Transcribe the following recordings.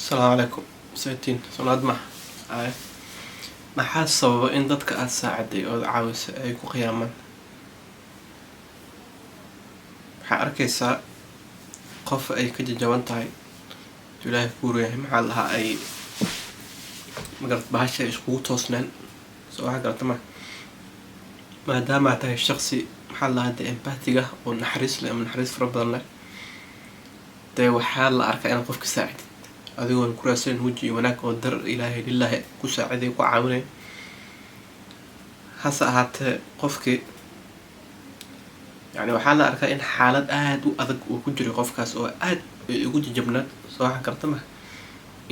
السلام عليكم ساعتين سناد آه. maxaa sababa in dadka aad saaciday ood caawisa ay ku qiyaamaan? waxaa arkaysaa qof ay ka jajaban tahay ilaahay ku reehay maxaa lahaa ay magarad bahasha ay iskugu toosnaan soo waxa garata maadaama aad tahay shaqsi maxaa lahaa dee empathiga oo naxariis leh ama naxariis fara badan leh dee waxaa la arkaa inaad qofka saacidid adigoon ku raadsanin weji wanaag oo dar ilaahay lilaahi ku saaciday ku caawinay hase ahaatee qofkii yani waxaa la arkaa in xaalad aad u adag uu ku jiro qofkaas oo aad ugu jajabnaad soo waxa garta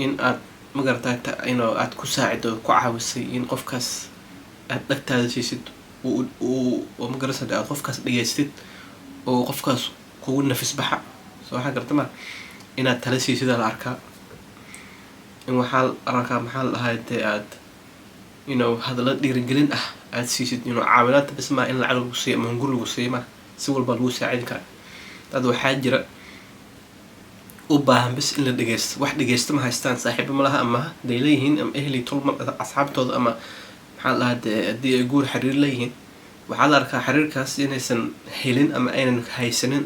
in aad magarata inoo aad ku saacido ku caawisay in qofkaas aad dhagtaada siisid oo magarasa aad qofkaas dhageystid oo qofkaas kugu nafis baxa soo waxa garta inaad tala siisid la arkaa in waxaa arkaa maxaa lahaa dee aad hadalla dhiirigelin ah aad siisid caawinaad bis maa in lacag lagu siiyo ama hunguri lagu siiyo ma si walba lagu saacidi kara dad waxaa jira u baahan bis in la dhageysto wax dhageysto ma haystaan saaxiibo malaha ama day leeyihiin ama ehli tolma asxaabtooda ama maxaa lahaa dee haddii ay guur xiriir leeyihiin waxaa la arkaa xiriirkaas inaysan helin ama aynan haysanin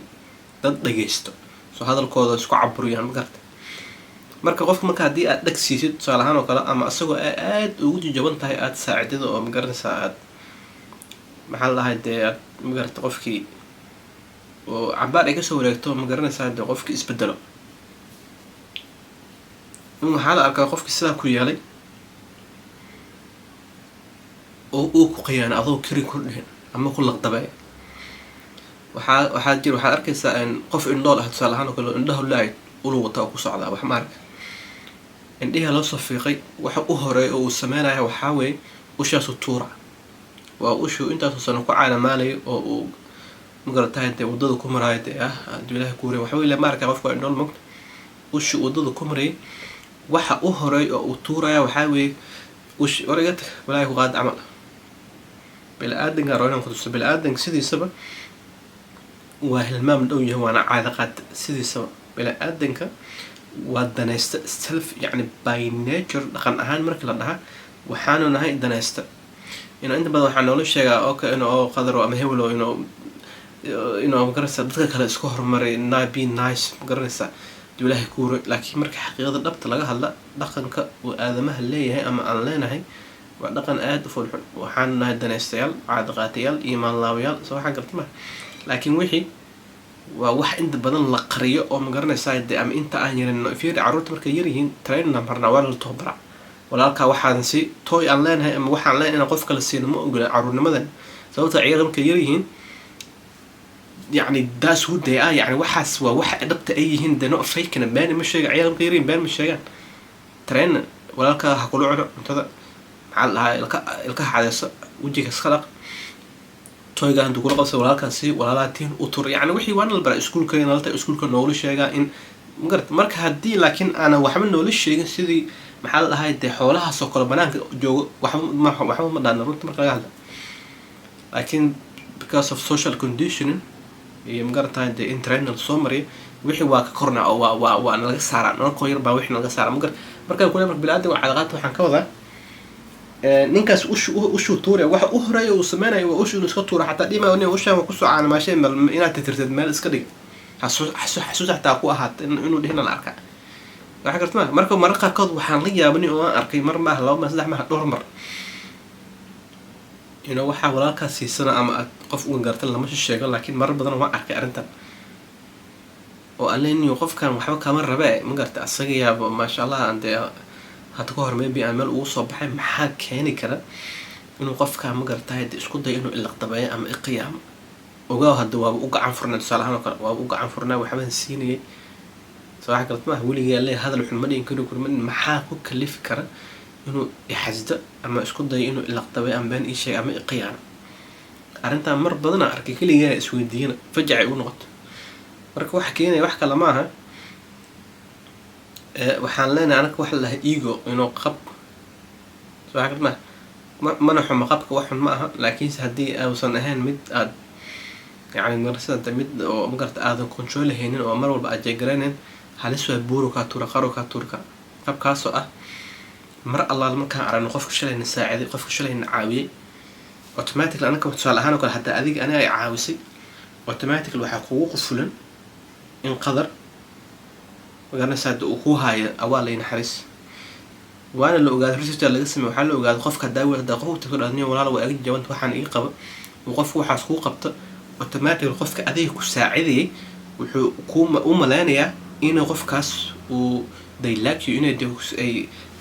dad dhageysto soo hadalkooda isku caburiyaan ma garta marka qofka marka haddii aad dhag siisid tusaale ahaan oo kale ama isagoo aad ugu jajaban tahay aad saacidida oo magaranaysaa aad maxaa lahay dee aad magarata qofkii oo cabaar ay kasoo wareegto magaranaysaa dee qofkii isbedelo in waxaa la arkaa qofkii sidaa ku yeelay oo uu ku qiyaana adoo keri ku dhihin ama ku laqdabay waxaad arkaysaa qof indhool ah tusaale ahaan oo kale indhaha la-ayd ulu wata oo ku socdaa wax maarka indhiha loo soo fiiqay waxa u horeey oo uu sameynaya waxaa weeye ushaasu tuura waa ushuu intaasoo sano ku caalamaalayo oo uu magaratahay dee waddada ku maraayo dee hadduu ilaahay ku wareey waxa weye maarka qofka indhool mogta ushii waddada ku marayay waxa u horeey oo uu tuuraya waxaa weeye ushi wariga tag walaahi ku qaad camal bili-aadanka roonaan kutuso bili-aadanka sidiisaba waa hilmaam dhow yahay waana caada qaad sidiisaba bili-aadanka waa danaysta self yani by nature dhaqan ahaan markii la dhahaa waxaanu nahay danaysta inta badan waxaa noola sheegaa oo qadaro ama hewelo inuu magaranaysa dadka kale isku horumaray be nice magaranaysa duu ilaahay ku wuro laakiin marka xaqiiqada dhabta laga hadla dhaqanka uu aadamaha leeyahay ama aan leenahay waa dhaqan aad u foolxun waxaanu nahay danaystayaal caadaqaatayaal iyo maanlaawayaal soo waxaa garta laakiin wixii waa wax inta badan la qariyo oo magaranaysaa dee ama inta aan yarin fiiri carruurta markay yaryihiin trainna marnaa waa la toobara walaalkaa waxaan si tooy aan leenahay ama waxaan leenahay inaan qof kala siino ma ogola carruurnimadan sababta ciyaar markay yaryihiin yani daas who they are yani waxaas waa waxa dhabta ay yihiin dee no fakena been ma sheega ciyaar markay yaryihiin been ma sheegaan trainna walaalkaa ha kula cuno cuntada maxaa la dhahaa ilkaha cadeyso wejiga iska dhaq toyga handu kula qabsa walaalkaasi walaalaatiin u tur yani wixii waan la baraa iskuulka nalta iskuulka noola sheegaa in magarata marka haddii laakiin aanan waxba noola sheegin sidii maxaa la dhahay dee xoolahaasoo kale banaanka joogo waxba ma dhaana runta marka laga hadla laakiin because of social conditioning iyo magaratahay dee in trainal soo mariya wixii waa ka korna oo waa nalaga saaraa nalakoo yar baa wixii nalaga saaraa markaan kule marka bili-aadam waa cadaqaata waxaan ka wadaa ninkaas ushuu tuuraya waxa u horeeya uu sameynayo waa ushuu iska tuura xataa dhima ushaan waa kusoo caanamaashay inaad tirtirtid meel iska dhig xasuus xataa ku ahaat inuu dhihina la arkaa waxa garta marka marar qaarkood waxaan la yaabani oo aan arkay mar maaha laba ma saddex maaha dhowr mar waxaa walaalkaas siisana ama aad qof uga gartan lama sheego laakiin marar badan waan arkay arrintan oo aan leenayo qofkan waxba kama rabe ma garta asaga yaaba maasha allah aan dee hadda ka hor maybe aan meel ugu soo baxay maxaa keeni kara inuu qofkaa magaratahay isku dayo inuu ilaqdabeeyo ama iqiyaamo ogaaw hadda waaba u gacan furnay tusaale ahaan oo kale waaba u gacan furnaa waxbaan siinayay soo waxa garta maaha weligaa leeya hadal xun ma dhihin kari kurmadhin maxaa ku kalifi kara inuu ixasdo ama isku dayo inuu ilaqdabeeyo ama been ii sheega ama iqiyaamo arrintaan mar badanaa arkay keligaa isweydiiyana fajacay u noqoto marka waxa keenaya wax kale maaha waxaan leenahay anaka waxa la dhahay ego inuu qab soo waxa garta mana xumo qabka wax xun ma aha laakiinse haddii uusan ahayn mid aad yani magarasada mid oo magarata aadan control haynin oo mar walba aad jeegaraynayn halis waa buuru kaa tuura qaro kaa tuurka qaabkaasoo ah mar allaal markaan aragno qofka shalayna saaciday qofka shalayna caawiyey automatically anaka tusaale ahaan oo kale hadda adiga aniga ay caawisay automatically waxaa kugu qufulan in qadar magaranaysaa uu ku haayo awaal ay naxariis waana la ogaaday research laga sameeyay waxaa la ogaaday qofka daawada qofka taqo dhadniyo walaal way ag jawant waxaan ii qaba qofku waxaas ku qabta automatically qofka adiga ku saacidayay wuxuu ku u maleynayaa in qofkaas uu they like you inay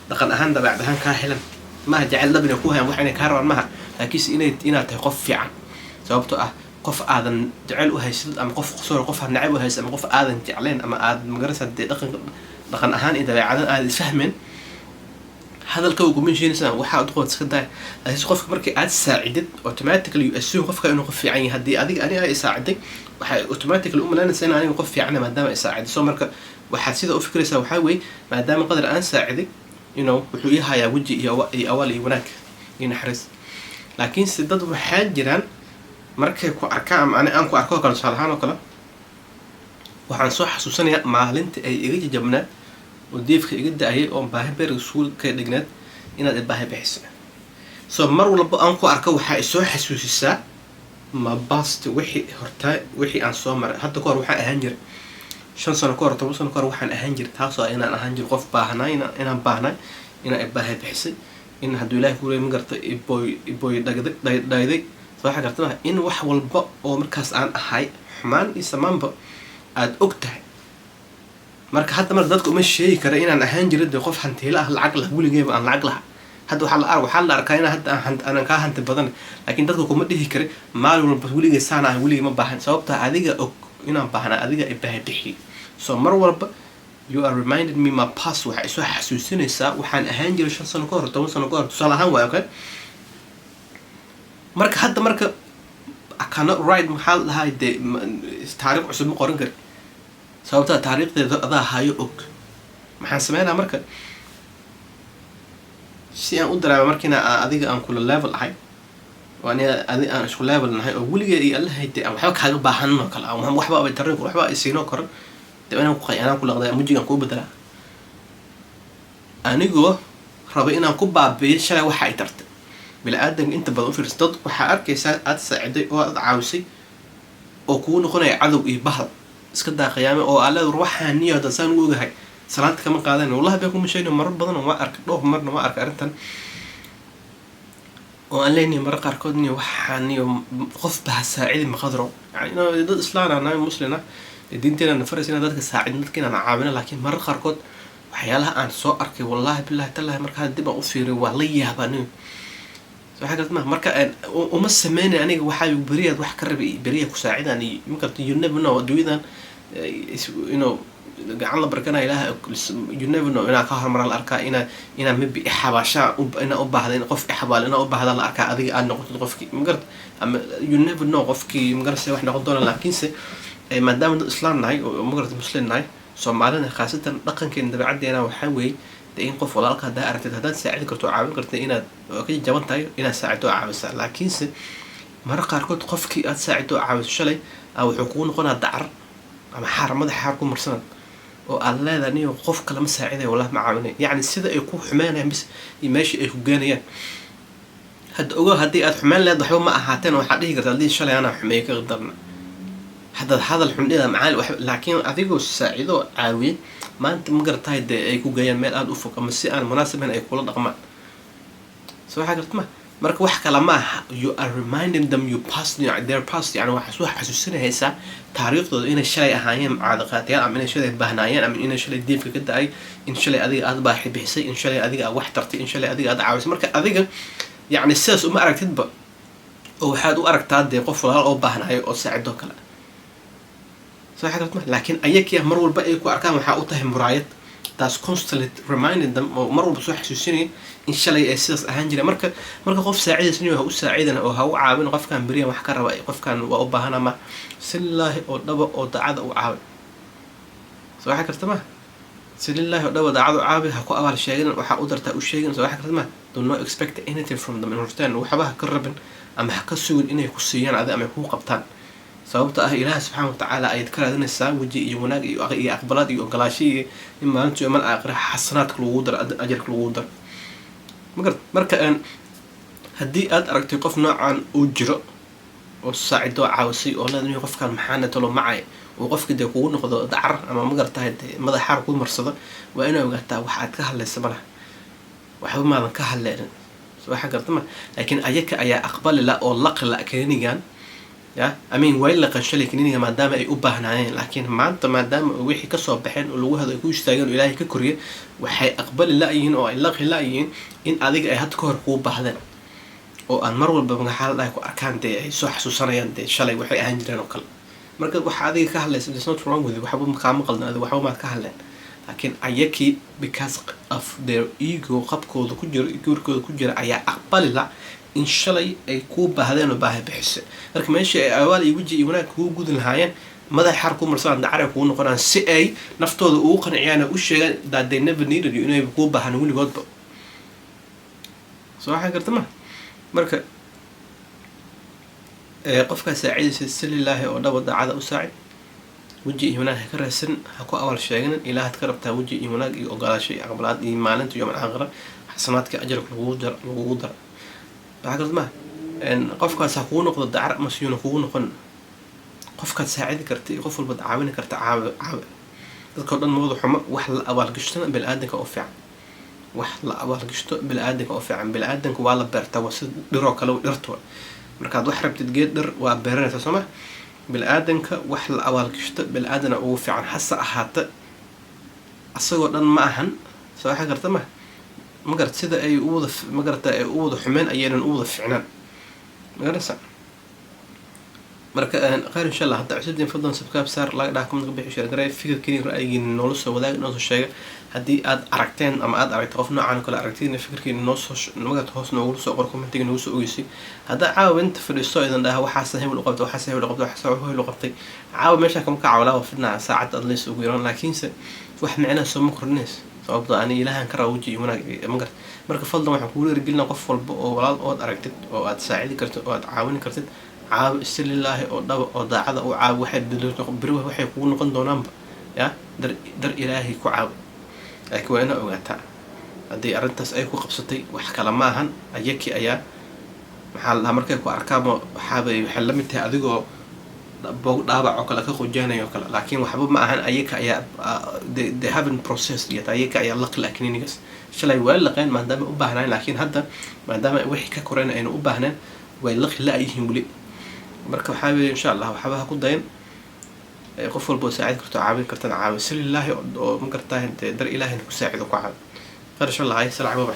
dhaqan ahaan dabeecad ahaan ka helan ma jecel labina ku hayaan wax inay ka rabaan maaha laakiin inaad tahay qof fiican sababtoo ah qof aadan jecel u haysid ama qof soo qof aan nacib u haysid ama qof aadan jecleen ama aad magarasad dhaqan ahaan iyo dabeecadan aad isfahmeen hadalka ugu meeshiinaysan waxa aad qood iska daay laakiin qofka markii aad saacidid automatically you assume qofka inuu qof fiican yahay hadii adiga ay saaciday waxa automatically u malaynaysaa in aniga qof fiican maadaama ay saaciday soo marka waxaad sida u fikraysaa waxa weey maadaama qadar aan saaciday wuxuu ii hayaa waji iyo awaal iyo wanaag iyo naxariis laakiin si dad waxaa jiraan markay ku arkaan ama aan ku arko kala salahaan oo kale waxaan soo xasuusanayaa maalintii ay iga jajabnaa oo deefka iga daayay oo baahi beer suul ka dhigneed inaad baahi bixiso soo mar walba aan ku arko waxa ay soo xasuusisaa ma bast wixii aan soo maray hadda ka hor waxaan ahaan jiray 5 sano ka hor 10 sano ka hor waxaan ahaan jiray taasoo inaan ahaan jiray qof baahnaa inaan baahnaa inaan baahi bixisay in hadduu ilaahay ku leeyahay garta iboy dhagday soo xagartana in wax walba oo markaas aan ahay xumaan iyo samaanba aad og tahay marka hadda mar dadku uma sheegi kara inaan ahaan jiray qof hantiila ah lacag la guligeeba aan lacag laha hadda waxaa la arkaa in hadda aan ka hanti badan laakiin dadku kuma dhihi kare maal walba guligay saana ah guligay ma baahan sababta adiga og inaan baahnaa adiga ay baahi bixi soo mar walba you are reminded me my past waxa isoo xasuusinaysaa waxaan ahaan jiray 5 sano ka hor 10 sano ka hor tusaale ahaan waa okay marka hadda marka I cannot write maxaa lahay taariikh cusub ma qoran kari sababta taariikhdeeda adaa hayo og maxaan sameynaa marka si aan u dareemo markiina adiga aan kula level ahay waan adiga aan isku level nahay oo weligeed iyo Allah haytay aan waxba kaaga baahan oo kala aan waxba ay tarin waxba ay siino koran inaan ku laqday mujigan ku bedela anigoo rabo inaan ku baabiyo shalay waxa ay tartay bilaadan inta badan u fiirsan dad waxa arkaysaa aad saaciday oo aad caawisay oo ku noqonay cadow iyo bahal iska daaqayaan oo aad ruuxaan iyo dadsan u ogahay salaad kama qaadan wallahi bay ku mashayno marar badan oo arka dhoof marna ma arka arintan oo aan leenahay marar qaarkood in waxaan iyo qof baa saacidi ma qadro yani dad islaana muslina diinteena nafarayna dadka saacidin dadkeena caawina laakiin marar qaarkood waxyaalaha aan soo arkay wallahi billahi tallahi marka dib aan u fiiriyo waa la yaabanayo soo xagat marka uma sameeyay aniga waxa bariyaad wax ka rabay bariya ku saacidani marka you never know duwidan gacan la barkana ilaahay you never know ina ka hormar la arkaa ina mid xabaasha ina u baahday qof xabaal ina u baahda la arkaa adiga aan noqoto qofkii magart ama you never know qofkii magarse wax noqon doona laakiinse maadaama dad islaam nahay oo magarta muslim nahay Soomaalida khaasatan dhaqankeena dabeecadeena waxa weey in qof walaalka hadaa aragtid hadaa saacid karto caawin kartid inaad ka jaban tahay inaad saacido caawisa laakiinse mar qaarkood qofkii aad saacido caawiso shalay wuxuu ku noqonaa dacar ama xaramada xaar ku marsan oo aad leedahay qof kale ma saaciday walaal ma caawinay yani sida ay ku xumaanayaan bis meeshii ay ku geenayaan hadda ogo hadii aad xumaan leedahay waxba ma ahaateen waxa dhihi kartaa hadii shalay ana xumeey ka qadarna هذا الحمد معالي لكن أذيقو ساعدو عاوي ما أنت مقرت هاي أي كوجيان مال أد أفق أما السي أنا مناسب هنا يقولون رقمان سو حاجة ما مرك وحكي لما you are reminding them you past their past يعني وحسوا حسوسنا هسا تاريخ إن الشيء هايم عادقات يعني أم إن الشيء بهنايان أم إن الشيء ديف كده أي إن شاء أذيق أذبح حب حسي إن شاء أذيق وحترتي إن شاء أذيق أدعوس مرك أذيق يعني الساس وما أرك تدبر أو حد وأرك تعدي قفل أو بهناي أو ساعدو كلا soo xagartma laakiin ayaga mar walba ay ku arkaan waxa uu tahay muraayad taas constantly reminding them oo mar walba soo xasuusinay in shalay ay sidaas ahaan jiray marka qof saacidaysan oo u saacidana oo ha u caawin qofkan bariyan wax ka raba qofkan waa u baahan ama sillahi oo dhaba oo daacada u caawin soo xagartma sillahi oo dhaba daacada u caawin ha ku abaal sheegin waxa u dartaa u sheegin soo xagartma do not expect anything from them in return waxba ka rabin ama ha ka sugin inay ku siiyaan ama ku qabtaan sababta ah ilaahay subxaanahu watacaala ayaad ka raadinaysaa weji iyo wanaag iyo aqbalaad iyo ogolaasho iyo in maalinta yawmal aakhira xasanaadka lagu daro ajarka lagu daro marka haddii aad aragtay qof noocan uu jiro oo saacidoo caawisay oo leedahay qofkan maxaana talo macay oo qofka dee kugu noqdo dacar ama magartahay madaxaar ku marsado waa inaa ogaataa waxaad ka hadlaysa malaha waxba maadan ka hadlaynin waxa gartama laakiin ayaka ayaa aqbali la oo laqla klinigan ya amin way la qashalay kliniga maadaama ay u baahnaayeen laakiin maanta maadaama wixii ka soo baxeen oo lagu hado ku istaageen ilaahay ka koriye waxay aqbali la yihiin oo ay laqi la yihiin in adiga ay had ka hor ku baahdeen oo aan mar walba magaxaal ay ku arkaan dee ay soo xasuusanayaan dee shalay waxay ahaan jireen oo kale marka waxa adiga ka hadlaysa there's not wrong with it waxba ma qaldan adiga waxba ma ka hadleen laakiin ayaki because of their ego qabkooda ku jiro guurkooda ku jira ayaa aqbali la in shalay ay ku baahdeen oo baahi bixisay marka meesha ay awaal iyo weji iyo wanaag ku gudun lahaayeen madax xar ku marsan dacare ku noqonaan si ay naftooda ugu qanciyaan u sheegaan that they never needed you inay ku baahan wiligoodba soo waxa gartama marka qofka saacidaysa sallallahu oo dhab daacada u saacid weji iyo wanaag ka raadsan ha ku awal sheegan ilaahay ka rabtaa weji iyo wanaag iyo ogolaasho iyo aqbalaad iyo maalinta yawmal aakhira xasanaadka ajarka lagu daro waxa gartama qofkaas ha kugu noqdo dacar ama siyuuna kugu noqon qofkaad saacidi karta iyo qof walba caawin karta caawi dadka dhan moodo xumo wax la awaal gashtan bil aadanka oo fiican wax la awaal gashto bil aadanka oo fiican bil aadanka waa la beertaa waa sid dhiro kale u dhirto markaad wax rabtid geed dhir waa beeranaysaa soo ma bil aadanka wax la awaal gashto bil aadana ugu fiican hasa ahaata asagoo dhan ma ahan soo waxa garta ma magarad sida ay u wada magarta ay u wada xumeen ayaynan u wada fiicnaan magarasa marka qaar insha Allah hadda cusubtiin fadlan subscribe saar laga dhaaf comment bixi share garay fikirkiina ra'yigiina noola soo wadaag noo soo sheega haddii aad aragteen ama aad aragto qof noocan kale aragtiin fikirkiina noo soo magarta hoos noogu soo qor commentiga noogu soo ogeysay hadda caawa inta fadhiisto idan dhaha waxaas hebel u qabtay waxaas hebel u qabtay waxaas hebel u qabtay caawa meesha kama ka caawlaa fidnaa saacad aad leys ugu yaraan laakiinse wax macna soo ma korneys sababta aan ilaahan ka raawji iyo wanaag magarta marka fadlan waxaan kugu dhiirigelina qof walba oo walaal oo aragtid oo aad saacidi kartid oo aad caawin kartid caawi sallallahu oo dhab oo daacada u caawi waxay dadku biro waxay kugu noqon doonaanba ya dar ilaahi ku caawi ay ku weena ogaataa hadii arintaas ay ku qabsatay wax kala ma ahan ayaki ayaa maxaa la markay ku arkaamo waxaabay waxa la mid tahay adigoo boog dhaabac oo kala ka qojaanayo kala laakiin waxba ma ahan ayaka ayaa they haven't processed yet ayaka ayaa la klinigas shalay waa la qeyn maadaama u baahnaan laakiin hadda maadaama wixii ka koreen aynu u baahnaan way la khilaayihiin wali marka waxa weeye insha Allah waxba ku dayn qof walba saacid karto caawin kartan caawi sallallahu oo ma gartaa dar ilaahay ku saacido ku caawi insha Allah ay salaam